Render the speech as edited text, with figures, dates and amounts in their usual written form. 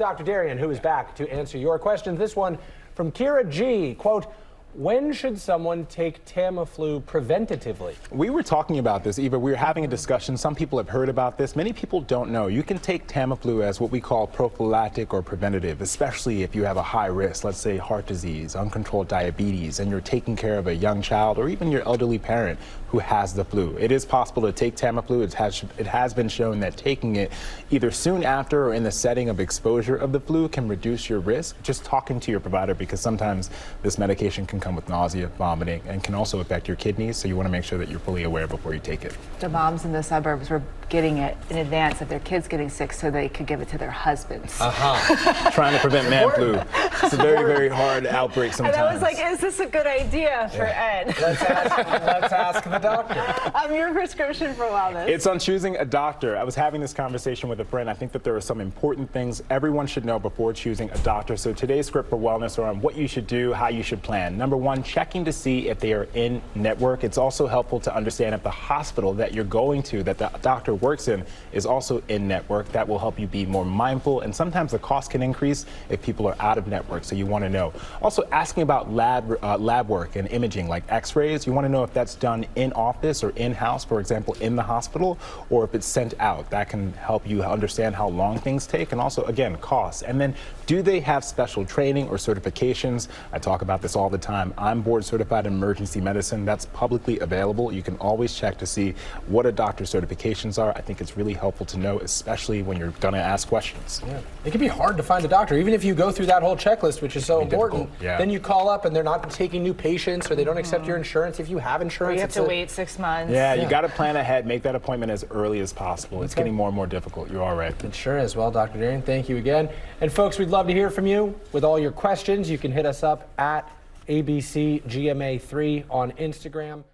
Dr. Darien, who is back to answer your questions. This one from Kira G. Quote, when should someone take Tamiflu preventatively? We were talking about this, Eva. We were having a discussion. Some people have heard about this. Many people don't know. You can take Tamiflu as what we call prophylactic or preventative, especially if you have a high risk, let's say heart disease, uncontrolled diabetes, and you're taking care of a young child or even your elderly parent who has the flu. It is possible to take Tamiflu. It has been shown that taking it either soon after or in the setting of exposure of the flu can reduce your risk. Just talking to your provider, because sometimes this medication can come with nausea, vomiting, and can also affect your kidneys, so you want to make sure that you're fully aware before you take it. The moms in the suburbs were getting it in advance of their kids getting sick so they could give it to their husbands. Trying to prevent man flu. It's a very, very hard outbreak sometimes. And I was like, is this a good idea for Ed? Let's ask the doctor. Your prescription for wellness. It's on choosing a doctor. I was having this conversation with a friend. I think that there are some important things everyone should know before choosing a doctor. So today's script for wellness are on what you should do, how you should plan. Number one, checking to see if they are in network. It's also helpful to understand if the hospital that you're going to, that the doctor works in, is also in network. That will help you be more mindful, and sometimes the cost can increase if people are out of network, so you want to know. Also, asking about lab work and imaging, like x-rays. You want to know if that's done in office or in-house, for example, in the hospital, or if it's sent out. That can help you understand how long things take, and also, again, costs. And then, do they have special training or certifications? I talk about this all the time. I'm board certified in emergency medicine. That's publicly available. You can always check to see what a doctor's certifications are. I think it's really helpful to know, especially when you're going to ask questions. Yeah. It can be hard to find a doctor, even if you go through that whole checklist, which is so important. Yeah. Then you call up and they're not taking new patients, or they don't accept your insurance if you have insurance. Or you have to wait 6 months. Yeah, you got to plan ahead. Make that appointment as early as possible. It's getting more and more difficult. You're all right. It sure is. Well, Dr. Darien, thank you again. And folks, we'd love to hear from you with all your questions. You can hit us up at ABCGMA3 on Instagram.